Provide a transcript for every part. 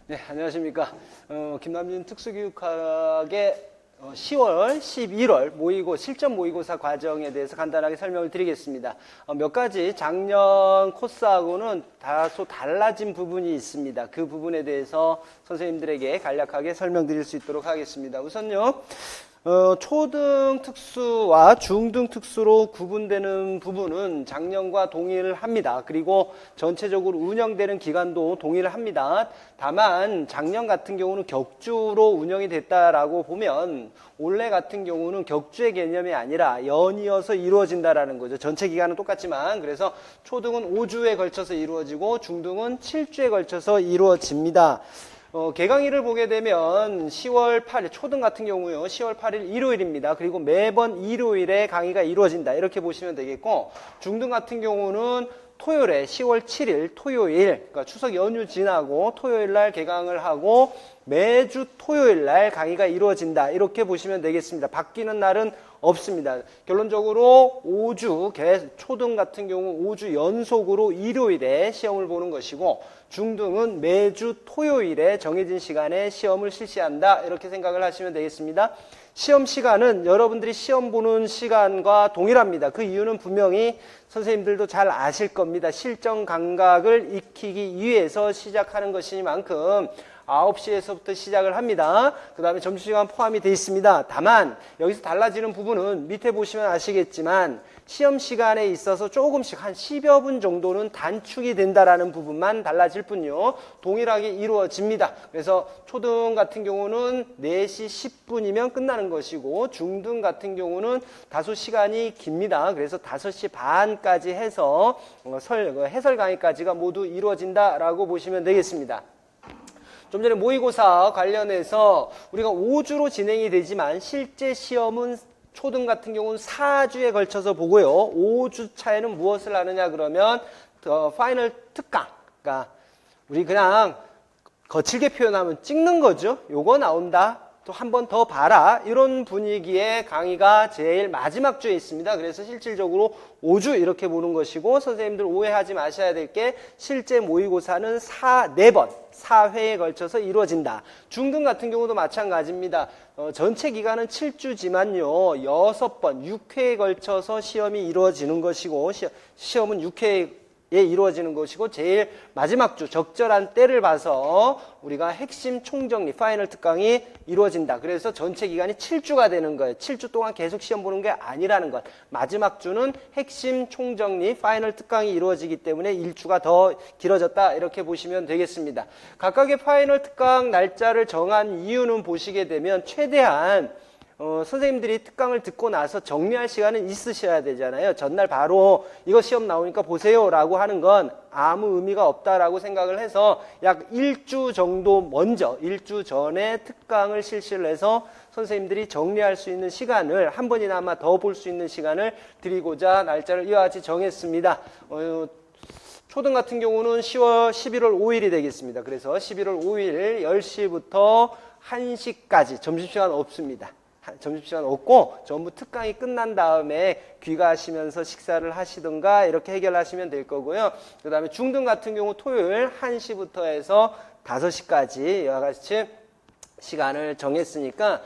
네, 안녕하십니까. 김남준 특수교육학의 10월, 11월 실전 모의고사 과정에 대해서 간단하게 설명을 드리겠습니다. 몇 가지 작년 코스하고는 다소 달라진 부분이 있습니다. 그 부분에 대해서 선생님들에게 간략하게 설명드릴 수 있도록 하겠습니다. 우선요. 초등 특수와 중등 특수로 구분되는 부분은 작년과 동일합니다. 그리고 전체적으로 운영되는 기간도 동일합니다. 다만 작년 같은 경우는 격주로 운영이 됐다라고 보면 올해 같은 경우는 격주의 개념이 아니라 연이어서 이루어진다라는 거죠. 전체 기간은 똑같지만 그래서 초등은 5주에 걸쳐서 이루어지고 중등은 7주에 걸쳐서 이루어집니다. 개강일을 보게 되면 10월 8일, 초등 같은 경우요, 10월 8일 일요일입니다. 그리고 매번 일요일에 강의가 이루어진다. 이렇게 보시면 되겠고, 중등 같은 경우는 토요일에 10월 7일 토요일, 그러니까 추석 연휴 지나고 토요일 날 개강을 하고 매주 토요일 날 강의가 이루어진다. 이렇게 보시면 되겠습니다. 바뀌는 날은 없습니다. 결론적으로 5주, 초등 같은 경우 5주 연속으로 일요일에 시험을 보는 것이고 중등은 매주 토요일에 정해진 시간에 시험을 실시한다. 이렇게 생각을 하시면 되겠습니다. 시험 시간은 여러분들이 시험 보는 시간과 동일합니다. 그 이유는 분명히 선생님들도 잘 아실 겁니다. 실전 감각을 익히기 위해서 시작하는 것이니만큼 9시에서부터 시작을 합니다. 그 다음에 점심시간 포함이 되어 있습니다. 다만 여기서 달라지는 부분은 밑에 보시면 아시겠지만 시험 시간에 있어서 조금씩 한 10여 분 정도는 단축이 된다라는 부분만 달라질 뿐요. 동일하게 이루어집니다. 그래서 초등 같은 경우는 4시 10분이면 끝나는 것이고 중등 같은 경우는 다소 시간이 깁니다. 그래서 5시 반까지 해서 해설 강의까지가 모두 이루어진다라고 보시면 되겠습니다. 좀 전에 모의고사 관련해서 우리가 5주로 진행이 되지만 실제 시험은 초등 같은 경우는 4주에 걸쳐서 보고요. 5주 차에는 무엇을 하느냐 그러면 파이널 특강, 그러니까 우리 그냥 거칠게 표현하면 찍는 거죠. 요거 나온다. 또 한 번 더 봐라. 이런 분위기의 강의가 제일 마지막 주에 있습니다. 그래서 실질적으로 5주 이렇게 보는 것이고 선생님들 오해하지 마셔야 될 게 실제 모의고사는 4번, 4회에 걸쳐서 이루어진다. 중등 같은 경우도 마찬가지입니다. 전체 기간은 7주지만요. 6번, 6회에 걸쳐서 시험이 이루어지는 것이고 시험은 6회에 이루어지는 것이고 제일 마지막 주 적절한 때를 봐서 우리가 핵심 총정리 파이널 특강이 이루어진다. 그래서 전체 기간이 7주가 되는 거예요. 7주 동안 계속 시험 보는 게 아니라는 것. 마지막 주는 핵심 총정리 파이널 특강이 이루어지기 때문에 1주가 더 길어졌다. 이렇게 보시면 되겠습니다. 각각의 파이널 특강 날짜를 정한 이유는 보시게 되면 최대한 선생님들이 특강을 듣고 나서 정리할 시간은 있으셔야 되잖아요. 전날 바로 이거 시험 나오니까 보세요 라고 하는 건 아무 의미가 없다라고 생각을 해서 약 1주 정도 먼저 1주 전에 특강을 실시를 해서 선생님들이 정리할 수 있는 시간을 한 번이나마 더 볼 수 있는 시간을 드리고자 날짜를 이와 같이 정했습니다. 초등 같은 경우는 11월 5일이 되겠습니다. 그래서 11월 5일 10시부터 1시까지 점심시간 없습니다. 점심시간 없고 전부 특강이 끝난 다음에 귀가하시면서 식사를 하시든가 이렇게 해결하시면 될 거고요. 그 다음에 중등 같은 경우 토요일 1시부터 해서 5시까지 이와 같이 시간을 정했으니까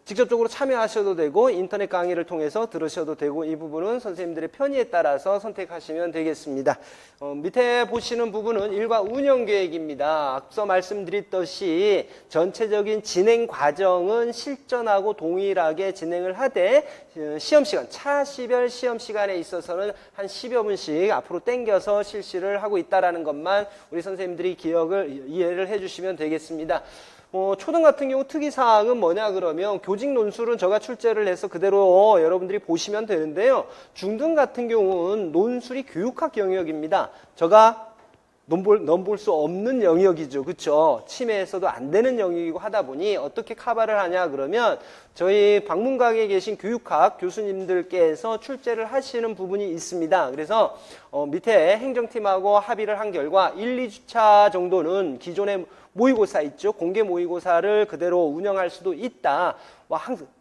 직접적으로 참여하셔도 되고 인터넷 강의를 통해서 들으셔도 되고 이 부분은 선생님들의 편의에 따라서 선택하시면 되겠습니다. 밑에 보시는 부분은 일과 운영 계획입니다. 앞서 말씀드렸듯이 전체적인 진행 과정은 실전하고 동일하게 진행을 하되 시험 시간, 차시별 시험 시간에 있어서는 한 10여 분씩 앞으로 당겨서 실시를 하고 있다는 것만 우리 선생님들이 이해를 해주시면 되겠습니다. 초등 같은 경우 특이사항은 뭐냐 그러면 교직 논술은 제가 출제를 해서 그대로 여러분들이 보시면 되는데요. 중등 같은 경우는 논술이 교육학 영역입니다. 제가 넘볼 수 없는 영역이죠. 그렇죠? 침해에서도 안 되는 영역이고 하다 보니 어떻게 커버를 하냐 그러면 저희 방문각에 계신 교육학 교수님들께서 출제를 하시는 부분이 있습니다. 그래서 밑에 행정팀하고 합의를 한 결과 1, 2주차 정도는 기존의 모의고사 있죠. 공개 모의고사를 그대로 운영할 수도 있다.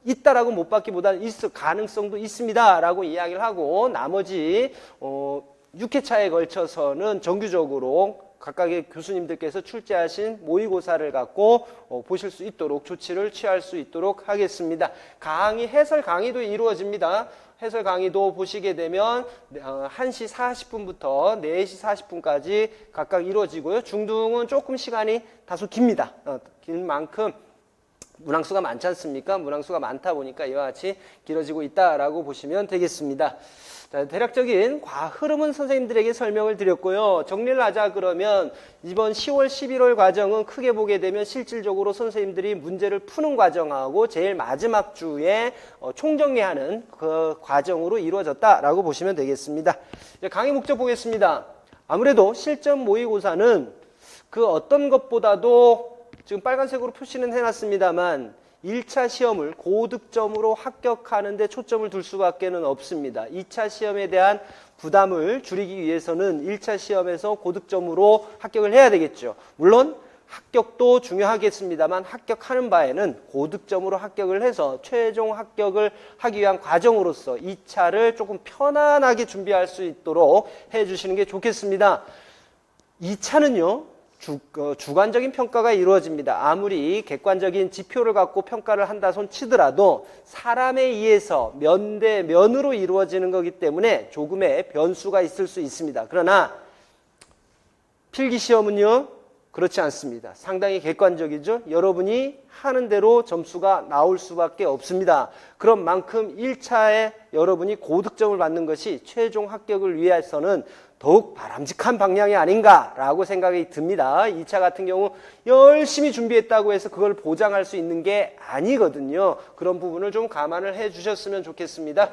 있다라고 못 받기보다는 있을 가능성도 있습니다라고 이야기를 하고 나머지 6회차에 걸쳐서는 정규적으로 각각의 교수님들께서 출제하신 모의고사를 갖고 보실 수 있도록 조치를 취할 수 있도록 하겠습니다. 해설 강의도 이루어집니다. 해설 강의도 보시게 되면 1시 40분부터 4시 40분까지 각각 이루어지고요. 중등은 조금 시간이 다소 깁니다. 긴 만큼 문항수가 많지 않습니까? 문항수가 많다 보니까 이와 같이 길어지고 있다라고 보시면 되겠습니다. 자, 대략적인 흐름은 선생님들에게 설명을 드렸고요. 정리를 하자 그러면 이번 10월, 11월 과정은 크게 보게 되면 실질적으로 선생님들이 문제를 푸는 과정하고 제일 마지막 주에 총정리하는 그 과정으로 이루어졌다라고 보시면 되겠습니다. 이제 강의 목적 보겠습니다. 아무래도 실전 모의고사는 그 어떤 것보다도 지금 빨간색으로 표시는 해놨습니다만 1차 시험을 고득점으로 합격하는 데 초점을 둘 수밖에 없습니다. 2차 시험에 대한 부담을 줄이기 위해서는 1차 시험에서 고득점으로 합격을 해야 되겠죠. 물론 합격도 중요하겠습니다만 합격하는 바에는 고득점으로 합격을 해서 최종 합격을 하기 위한 과정으로서 2차를 조금 편안하게 준비할 수 있도록 해주시는 게 좋겠습니다. 2차는요. 주관적인 평가가 이루어집니다. 아무리 객관적인 지표를 갖고 평가를 한다 손 치더라도 사람에 의해서 면으로 이루어지는 거기 때문에 조금의 변수가 있을 수 있습니다. 그러나 필기시험은요 그렇지 않습니다. 상당히 객관적이죠. 여러분이 하는 대로 점수가 나올 수밖에 없습니다. 그런 만큼 1차에 여러분이 고득점을 받는 것이 최종 합격을 위해서는 더욱 바람직한 방향이 아닌가라고 생각이 듭니다. 2차 같은 경우 열심히 준비했다고 해서 그걸 보장할 수 있는 게 아니거든요. 그런 부분을 좀 감안을 해 주셨으면 좋겠습니다.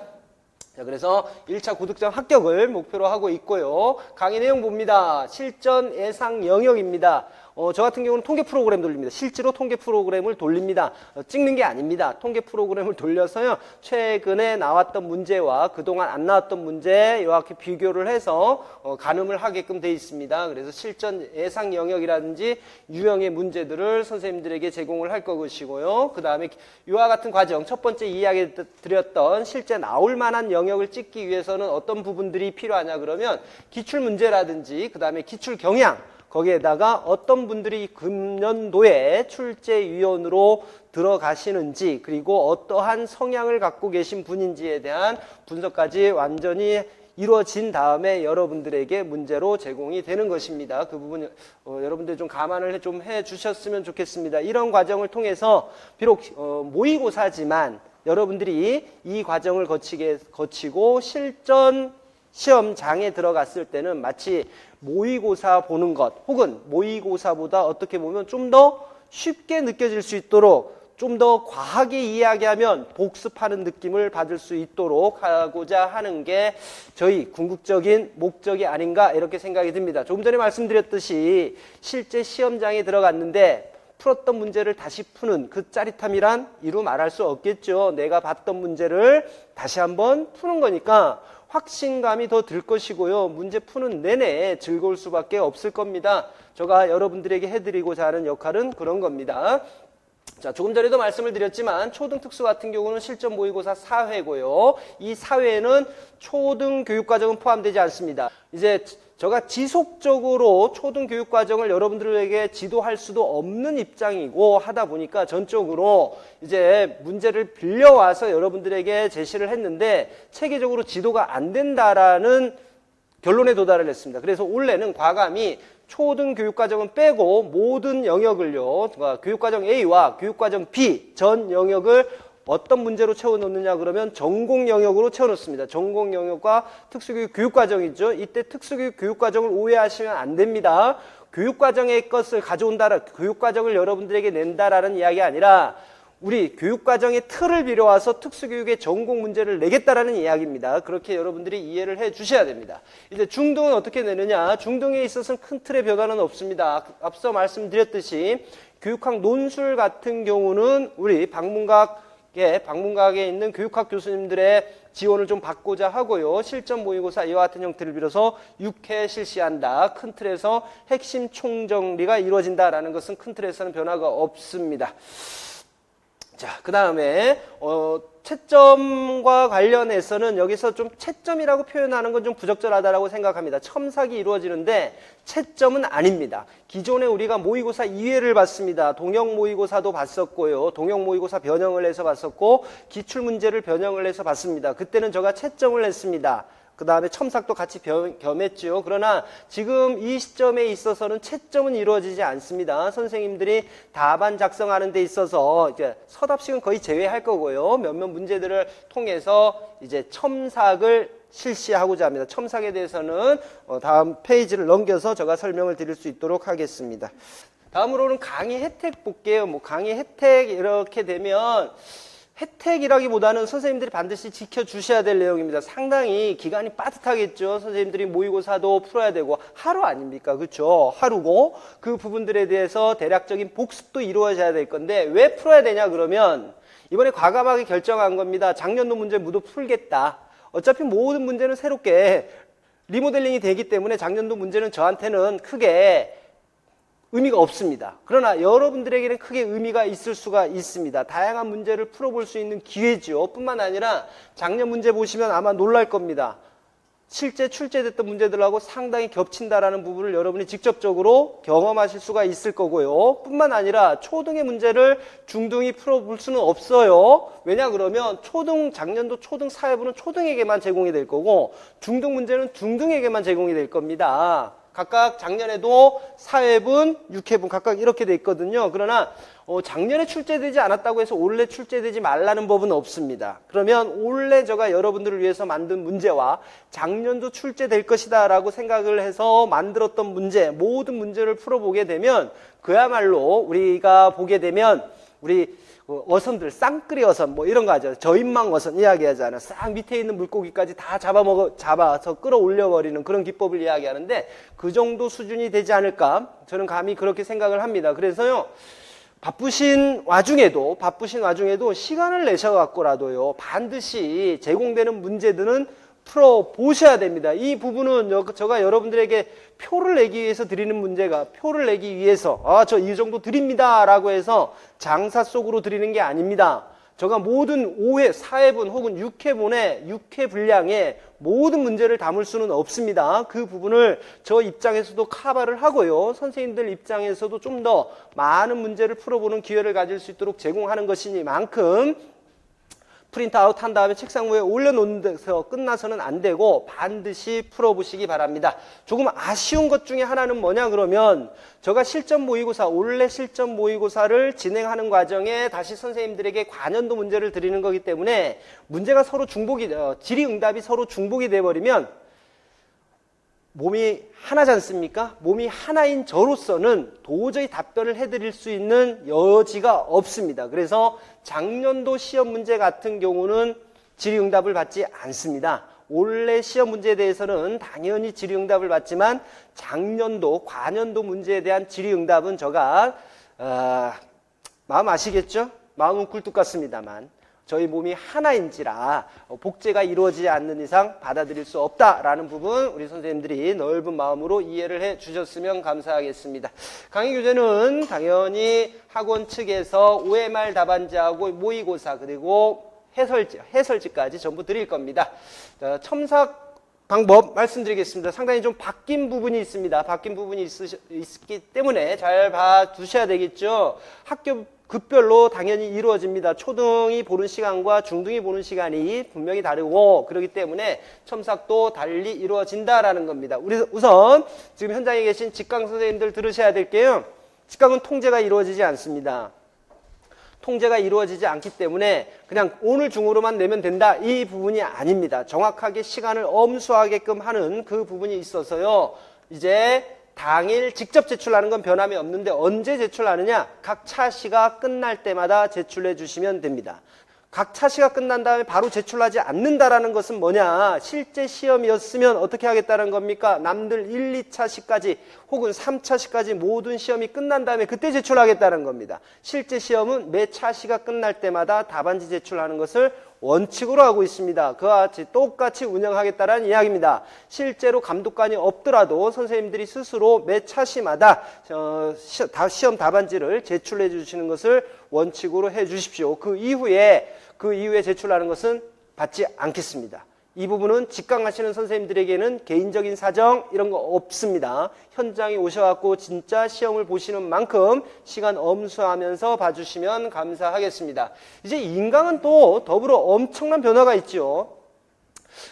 자, 그래서 1차 고득점 합격을 목표로 하고 있고요. 강의 내용 봅니다. 실전 예상 영역입니다. 저 같은 경우는 통계 프로그램 돌립니다. 실제로 통계 프로그램을 돌립니다. 찍는 게 아닙니다. 통계 프로그램을 돌려서요. 최근에 나왔던 문제와 그동안 안 나왔던 문제 이렇게 비교를 해서 가늠을 하게끔 돼 있습니다. 그래서 실전 예상 영역이라든지 유형의 문제들을 선생님들에게 제공을 할 것이고요. 그 다음에 이와 같은 과정, 첫 번째 이야기 드렸던 실제 나올 만한 영역을 찍기 위해서는 어떤 부분들이 필요하냐 그러면 기출문제라든지 그 다음에 기출 경향, 거기에다가 어떤 분들이 금년도에 출제위원으로 들어가시는지 그리고 어떠한 성향을 갖고 계신 분인지에 대한 분석까지 완전히 이루어진 다음에 여러분들에게 문제로 제공이 되는 것입니다. 그 부분 여러분들 좀 감안을 좀 해주셨으면 좋겠습니다. 이런 과정을 통해서 비록 모의고사지만 여러분들이 이 과정을 거치고 실전 시험장에 들어갔을 때는 마치 모의고사 보는 것 혹은 모의고사보다 어떻게 보면 좀 더 쉽게 느껴질 수 있도록 좀 더 과하게 이야기하면 복습하는 느낌을 받을 수 있도록 하고자 하는 게 저희 궁극적인 목적이 아닌가 이렇게 생각이 듭니다. 조금 전에 말씀드렸듯이 실제 시험장에 들어갔는데 풀었던 문제를 다시 푸는 그 짜릿함이란 이루 말할 수 없겠죠. 내가 봤던 문제를 다시 한번 푸는 거니까 확신감이 더 들 것이고요. 문제 푸는 내내 즐거울 수밖에 없을 겁니다. 제가 여러분들에게 해드리고자 하는 역할은 그런 겁니다. 자, 조금 전에도 말씀을 드렸지만 초등특수 같은 경우는 실전 모의고사 4회고요. 이 4회에는 초등교육과정은 포함되지 않습니다. 이제 제가 지속적으로 초등교육과정을 여러분들에게 지도할 수도 없는 입장이고 하다 보니까 전적으로 이제 문제를 빌려와서 여러분들에게 제시를 했는데 체계적으로 지도가 안 된다라는 결론에 도달을 했습니다. 그래서 올해는 과감히 초등교육과정은 빼고 모든 영역을요, 교육과정 A와 교육과정 B 전 영역을 어떤 문제로 채워놓느냐 그러면 전공 영역으로 채워놓습니다. 전공 영역과 특수교육 교육과정이죠. 이때 특수교육 교육과정을 오해하시면 안 됩니다. 교육과정의 것을 교육과정을 여러분들에게 낸다라는 이야기 아니라 우리 교육과정의 틀을 빌어와서 특수교육의 전공 문제를 내겠다라는 이야기입니다. 그렇게 여러분들이 이해를 해 주셔야 됩니다. 이제 중등은 어떻게 내느냐? 중등에 있어서는 큰 틀의 변화는 없습니다. 앞서 말씀드렸듯이 교육학 논술 같은 경우는 우리 방문각에 있는 교육학 교수님들의 지원을 좀 받고자 하고요. 실전 모의고사 이와 같은 형태를 빌어서 6회 실시한다. 큰 틀에서 핵심 총정리가 이루어진다라는 것은 큰 틀에서는 변화가 없습니다. 자, 그 다음에 채점과 관련해서는 여기서 좀 채점이라고 표현하는 건 좀 부적절하다고 생각합니다. 첨삭이 이루어지는데 채점은 아닙니다. 기존에 우리가 모의고사 2회를 봤습니다. 동형 모의고사도 봤었고요. 동형 모의고사 변형을 해서 봤었고 기출문제를 변형을 해서 봤습니다. 그때는 제가 채점을 했습니다. 그 다음에 첨삭도 같이 겸했죠. 그러나 지금 이 시점에 있어서는 채점은 이루어지지 않습니다. 선생님들이 답안 작성하는 데 있어서 이제 서답식은 거의 제외할 거고요. 몇몇 문제들을 통해서 이제 첨삭을 실시하고자 합니다. 첨삭에 대해서는 다음 페이지를 넘겨서 제가 설명을 드릴 수 있도록 하겠습니다. 다음으로는 강의 혜택 볼게요. 강의 혜택 이렇게 되면 혜택이라기보다는 선생님들이 반드시 지켜주셔야 될 내용입니다. 상당히 기간이 빠듯하겠죠. 선생님들이 모의고사도 풀어야 되고 하루 아닙니까? 그렇죠? 하루고 그 부분들에 대해서 대략적인 복습도 이루어져야 될 건데 왜 풀어야 되냐 그러면 이번에 과감하게 결정한 겁니다. 작년도 문제 모두 풀겠다. 어차피 모든 문제는 새롭게 리모델링이 되기 때문에 작년도 문제는 저한테는 크게 의미가 없습니다. 그러나 여러분들에게는 크게 의미가 있을 수가 있습니다. 다양한 문제를 풀어볼 수 있는 기회죠. 뿐만 아니라 작년 문제 보시면 아마 놀랄 겁니다. 실제 출제됐던 문제들하고 상당히 겹친다라는 부분을 여러분이 직접적으로 경험하실 수가 있을 거고요. 뿐만 아니라 초등의 문제를 중등이 풀어볼 수는 없어요. 왜냐 그러면 작년도 초등 사회부는 초등에게만 제공이 될 거고 중등 문제는 중등에게만 제공이 될 겁니다. 각각 작년에도 사회분, 육회분 각각 이렇게 돼 있거든요. 그러나 작년에 출제되지 않았다고 해서 올해 출제되지 말라는 법은 없습니다. 그러면 올해 제가 여러분들을 위해서 만든 문제와 작년도 출제될 것이다 라고 생각을 해서 만들었던 문제, 모든 문제를 풀어보게 되면 그야말로 우리가 보게 되면 우리 어선들, 쌍끌이 어선 이런 거 하죠. 저인망 어선 이야기하잖아요. 싹 밑에 있는 물고기까지 다 잡아서 끌어올려버리는 그런 기법을 이야기하는데 그 정도 수준이 되지 않을까? 저는 감히 그렇게 생각을 합니다. 그래서요. 바쁘신 와중에도 시간을 내셔갖고라도요. 반드시 제공되는 문제들은 풀어보셔야 됩니다. 이 부분은 제가 여러분들에게 표를 내기 위해서 드리는 문제가 표를 내기 위해서 저 이 정도 드립니다 라고 해서 장사 속으로 드리는 게 아닙니다. 제가 모든 5회, 4회분 혹은 6회분의 6회 분량의 모든 문제를 담을 수는 없습니다. 그 부분을 저 입장에서도 커버를 하고요. 선생님들 입장에서도 좀 더 많은 문제를 풀어보는 기회를 가질 수 있도록 제공하는 것이니만큼 프린트아웃 한 다음에 책상 위에 올려놓는 데서 끝나서는 안 되고 반드시 풀어보시기 바랍니다. 조금 아쉬운 것 중에 하나는 뭐냐 그러면 제가 올해 실전 모의고사를 진행하는 과정에 다시 선생님들에게 관연도 문제를 드리는 거기 때문에 문제가 서로 질의응답이 서로 중복이 돼버리면 몸이 하나지 않습니까? 몸이 하나인 저로서는 도저히 답변을 해드릴 수 있는 여지가 없습니다. 그래서 작년도 시험 문제 같은 경우는 질의응답을 받지 않습니다. 올해 시험 문제에 대해서는 당연히 질의응답을 받지만 작년도, 과년도 문제에 대한 질의응답은 제가 마음 아시겠죠? 마음은 굴뚝 같습니다만 저희 몸이 하나인지라 복제가 이루어지지 않는 이상 받아들일 수 없다라는 부분 우리 선생님들이 넓은 마음으로 이해를 해 주셨으면 감사하겠습니다. 강의 교재는 당연히 학원 측에서 OMR 답안지하고 모의고사 그리고 해설지까지 전부 드릴 겁니다. 첨삭 방법 말씀드리겠습니다. 상당히 좀 바뀐 부분이 있습니다. 바뀐 부분이 있기 때문에 잘 봐두셔야 되겠죠. 학교 급별로 당연히 이루어집니다. 초등이 보는 시간과 중등이 보는 시간이 분명히 다르고 그렇기 때문에 첨삭도 달리 이루어진다라는 겁니다. 우선 지금 현장에 계신 직강 선생님들 들으셔야 될게요. 직강은 통제가 이루어지지 않습니다. 통제가 이루어지지 않기 때문에 그냥 오늘 중으로만 내면 된다 이 부분이 아닙니다. 정확하게 시간을 엄수하게끔 하는 그 부분이 있어서요. 이제 당일 직접 제출하는 건 변함이 없는데 언제 제출하느냐? 각 차시가 끝날 때마다 제출해 주시면 됩니다. 각 차시가 끝난 다음에 바로 제출하지 않는다라는 것은 뭐냐? 실제 시험이었으면 어떻게 하겠다는 겁니까? 남들 1, 2차시까지 혹은 3차시까지 모든 시험이 끝난 다음에 그때 제출하겠다는 겁니다. 실제 시험은 매 차시가 끝날 때마다 답안지 제출하는 것을 원칙으로 하고 있습니다. 그와 같이 똑같이 운영하겠다라는 이야기입니다. 실제로 감독관이 없더라도 선생님들이 스스로 매 차시마다 시험 답안지를 제출해 주시는 것을 원칙으로 해 주십시오. 그 이후에 제출하는 것은 받지 않겠습니다. 이 부분은 직강하시는 선생님들에게는 개인적인 사정 이런 거 없습니다. 현장에 오셔갖고 진짜 시험을 보시는 만큼 시간 엄수하면서 봐주시면 감사하겠습니다. 이제 인강은 또 더불어 엄청난 변화가 있죠.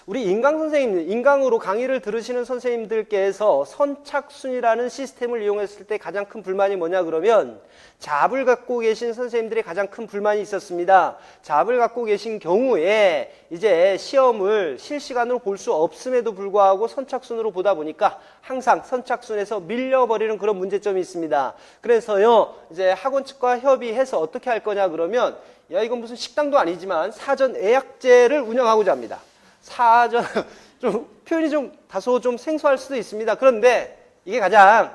우리 인강 선생님들, 인강으로 강의를 들으시는 선생님들께서 선착순이라는 시스템을 이용했을 때 가장 큰 불만이 뭐냐 그러면 잡을 갖고 계신 선생님들의 가장 큰 불만이 있었습니다. 잡을 갖고 계신 경우에 이제 시험을 실시간으로 볼 수 없음에도 불구하고 선착순으로 보다 보니까 항상 선착순에서 밀려버리는 그런 문제점이 있습니다. 그래서요, 이제 학원 측과 협의해서 어떻게 할 거냐 그러면 야, 이건 무슨 식당도 아니지만 사전 예약제를 운영하고자 합니다. 사전, 좀 표현이 좀 다소 좀 생소할 수도 있습니다. 그런데 이게 가장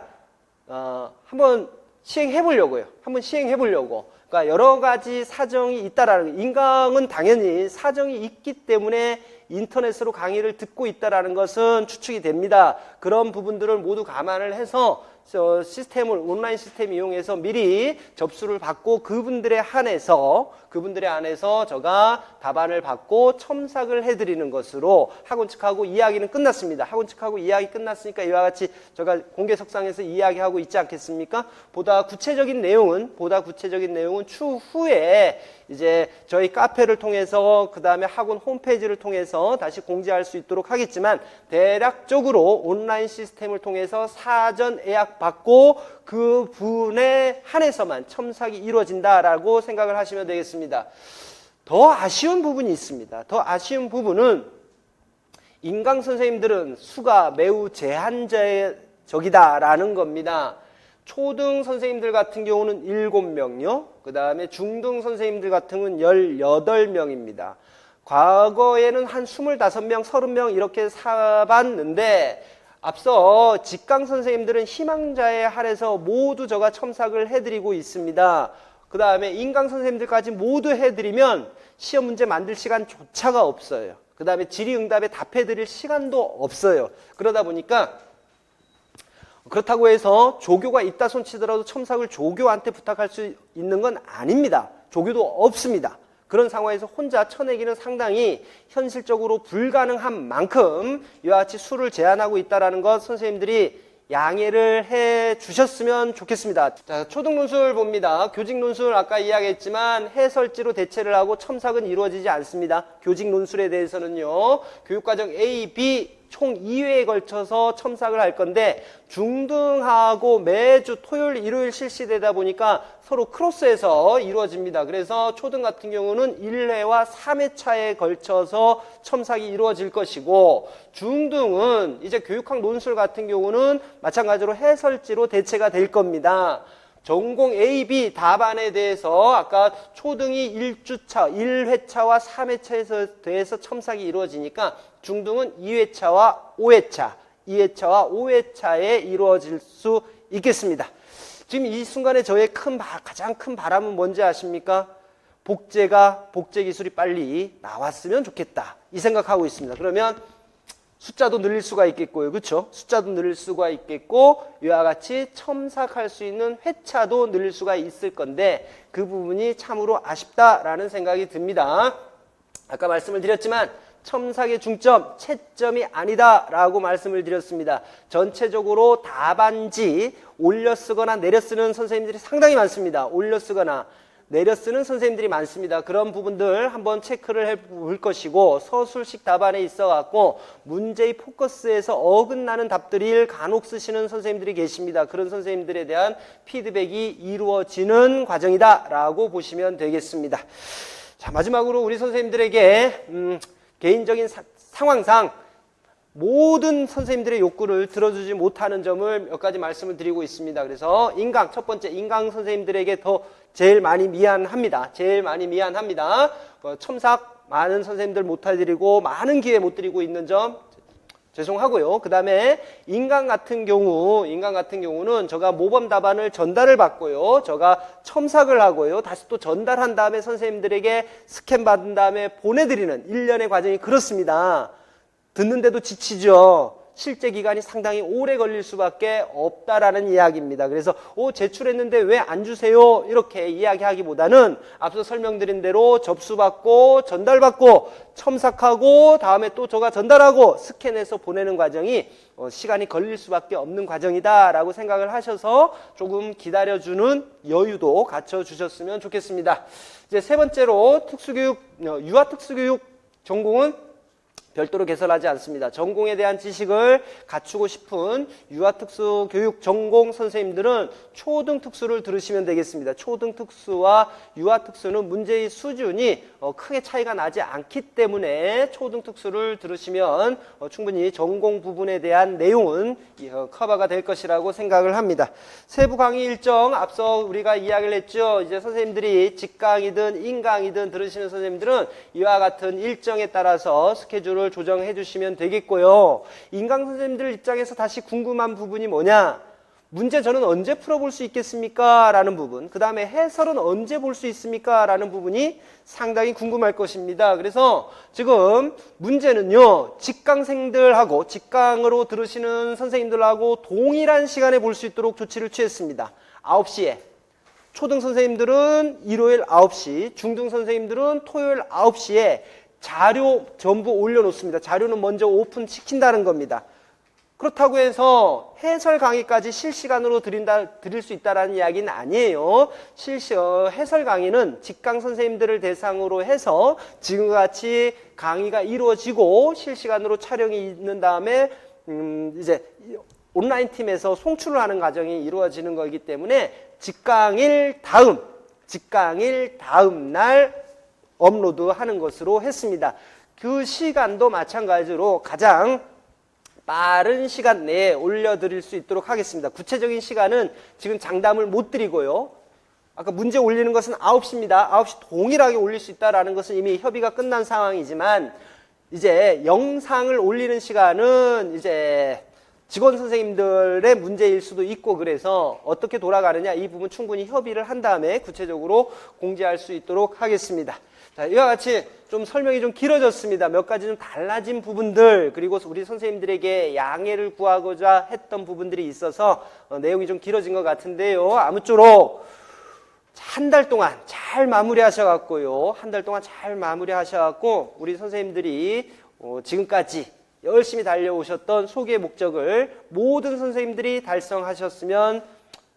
한번 시행해 보려고요. 한번 시행해 보려고. 그러니까 여러 가지 사정이 있다라는, 인강은 당연히 사정이 있기 때문에 인터넷으로 강의를 듣고 있다라는 것은 추측이 됩니다. 그런 부분들을 모두 감안을 해서 시스템을, 온라인 시스템 이용해서 미리 접수를 받고 그분들에 한해서 제가 답안을 받고 첨삭을 해드리는 것으로 학원 측하고 이야기는 끝났습니다. 학원 측하고 이야기 끝났으니까 이와 같이 제가 공개석상에서 이야기하고 있지 않겠습니까? 보다 구체적인 내용은 추후에 이제 저희 카페를 통해서 그 다음에 학원 홈페이지를 통해서 다시 공지할 수 있도록 하겠지만 대략적으로 온라인 시스템을 통해서 사전 예약 받고 그 분에 한해서만 첨삭이 이루어진다라고 생각을 하시면 되겠습니다. 더 아쉬운 부분이 있습니다. 더 아쉬운 부분은 인강 선생님들은 수가 매우 제한적이다라는 겁니다. 초등 선생님들 같은 경우는 7명요. 그 다음에 중등 선생님들 같은 경우는 18명입니다. 과거에는 한 25명, 30명 이렇게 사봤는데 앞서 직강 선생님들은 희망자에 한해서 모두 저가 첨삭을 해드리고 있습니다. 그 다음에 인강 선생님들까지 모두 해드리면 시험 문제 만들 시간조차가 없어요. 그 다음에 질의응답에 답해드릴 시간도 없어요. 그러다 보니까 그렇다고 해서 조교가 있다 손치더라도 첨삭을 조교한테 부탁할 수 있는 건 아닙니다. 조교도 없습니다. 그런 상황에서 혼자 쳐내기는 상당히 현실적으로 불가능한 만큼 이와 같이 수를 제한하고 있다는 것 선생님들이 양해를 해 주셨으면 좋겠습니다. 자, 초등 논술 봅니다. 교직 논술 아까 이야기했지만 해설지로 대체를 하고 첨삭은 이루어지지 않습니다. 교직 논술에 대해서는요. 교육과정 A, B 총 2회에 걸쳐서 첨삭을 할 건데 중등하고 매주 토요일, 일요일 실시되다 보니까 서로 크로스해서 이루어집니다. 그래서 초등 같은 경우는 1회와 3회차에 걸쳐서 첨삭이 이루어질 것이고 중등은 이제 교육학 논술 같은 경우는 마찬가지로 해설지로 대체가 될 겁니다. 전공 A, B 답안에 대해서 아까 초등이 1주차, 1회차와 3회차에서 대해서 첨삭이 이루어지니까 중등은 2회차와 5회차에 이루어질 수 있겠습니다. 지금 이 순간에 저의 가장 큰 바람은 뭔지 아십니까? 복제 기술이 빨리 나왔으면 좋겠다. 이 생각하고 있습니다. 그러면 숫자도 늘릴 수가 있겠고요. 그렇죠? 숫자도 늘릴 수가 있겠고 이와 같이 첨삭할 수 있는 회차도 늘릴 수가 있을 건데 그 부분이 참으로 아쉽다라는 생각이 듭니다. 아까 말씀을 드렸지만 첨삭의 중점, 채점이 아니다라고 말씀을 드렸습니다. 전체적으로 답안지 올려 쓰거나 내려 쓰는 선생님들이 상당히 많습니다. 올려 쓰거나 내려 쓰는 선생님들이 많습니다. 그런 부분들 한번 체크를 해볼 것이고 서술식 답안에 있어 갖고 문제의 포커스에서 어긋나는 답들을 간혹 쓰시는 선생님들이 계십니다. 그런 선생님들에 대한 피드백이 이루어지는 과정이다라고 보시면 되겠습니다. 자, 마지막으로 우리 선생님들에게 개인적인 상황상 모든 선생님들의 욕구를 들어주지 못하는 점을 몇 가지 말씀을 드리고 있습니다. 그래서 첫 번째 인강 선생님들에게 제일 많이 미안합니다. 첨삭 많은 선생님들 못 해드리고 많은 기회 못 드리고 있는 점 죄송하고요. 그 다음에 인강 같은 경우는 제가 모범 답안을 전달을 받고요. 제가 첨삭을 하고요. 다시 또 전달한 다음에 선생님들에게 스캔 받은 다음에 보내드리는 일련의 과정이 그렇습니다. 듣는데도 지치죠. 실제 기간이 상당히 오래 걸릴 수밖에 없다라는 이야기입니다. 그래서 제출했는데 왜 안 주세요? 이렇게 이야기하기보다는 앞서 설명드린 대로 접수받고 전달받고 첨삭하고 다음에 또 제가 전달하고 스캔해서 보내는 과정이 시간이 걸릴 수밖에 없는 과정이다라고 생각을 하셔서 조금 기다려주는 여유도 갖춰주셨으면 좋겠습니다. 이제 세 번째로 유아특수교육 전공은 별도로 개설하지 않습니다. 전공에 대한 지식을 갖추고 싶은 유아특수교육 전공 선생님들은 초등특수를 들으시면 되겠습니다. 초등특수와 유아특수는 문제의 수준이 크게 차이가 나지 않기 때문에 초등특수를 들으시면 충분히 전공 부분에 대한 내용은 커버가 될 것이라고 생각을 합니다. 세부 강의 일정 앞서 우리가 이야기를 했죠. 이제 선생님들이 직강이든 인강이든 들으시는 선생님들은 이와 같은 일정에 따라서 스케줄을 조정해 주시면 되겠고요. 인강 선생님들 입장에서 다시 궁금한 부분이 뭐냐? 문제 저는 언제 풀어볼 수 있겠습니까? 라는 부분. 그 다음에 해설은 언제 볼 수 있습니까? 라는 부분이 상당히 궁금할 것입니다. 그래서 지금 문제는요, 직강생들하고 직강으로 들으시는 선생님들하고 동일한 시간에 볼 수 있도록 조치를 취했습니다. 9시에. 초등 선생님들은 일요일 9시, 중등 선생님들은 토요일 9시에 자료 전부 올려놓습니다. 자료는 먼저 오픈시킨다는 겁니다. 그렇다고 해서 해설 강의까지 실시간으로 드릴 수 있다는 이야기는 아니에요. 해설 강의는 직강 선생님들을 대상으로 해서 지금과 같이 강의가 이루어지고 실시간으로 촬영이 있는 다음에 이제 온라인 팀에서 송출을 하는 과정이 이루어지는 거기 때문에 직강일 다음 날 업로드하는 것으로 했습니다. 그 시간도 마찬가지로 가장 빠른 시간 내에 올려드릴 수 있도록 하겠습니다. 구체적인 시간은 지금 장담을 못 드리고요. 아까 문제 올리는 것은 9시입니다. 9시 동일하게 올릴 수 있다는 것은 이미 협의가 끝난 상황이지만 이제 영상을 올리는 시간은 이제 직원 선생님들의 문제일 수도 있고 그래서 어떻게 돌아가느냐 이 부분 충분히 협의를 한 다음에 구체적으로 공지할 수 있도록 하겠습니다. 자, 이와 같이 좀 설명이 좀 길어졌습니다. 몇 가지 좀 달라진 부분들 그리고 우리 선생님들에게 양해를 구하고자 했던 부분들이 있어서 내용이 좀 길어진 것 같은데요. 아무쪼록 한 달 동안 잘 마무리하셔갖고요. 한 달 동안 잘 마무리하셔갖고 우리 선생님들이 지금까지 열심히 달려오셨던 소개 목적을 모든 선생님들이 달성하셨으면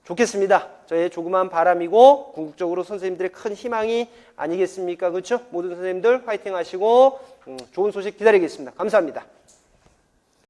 좋겠습니다. 저의 조그만 바람이고 궁극적으로 선생님들의 큰 희망이 아니겠습니까? 그렇죠? 모든 선생님들 화이팅 하시고 좋은 소식 기다리겠습니다. 감사합니다.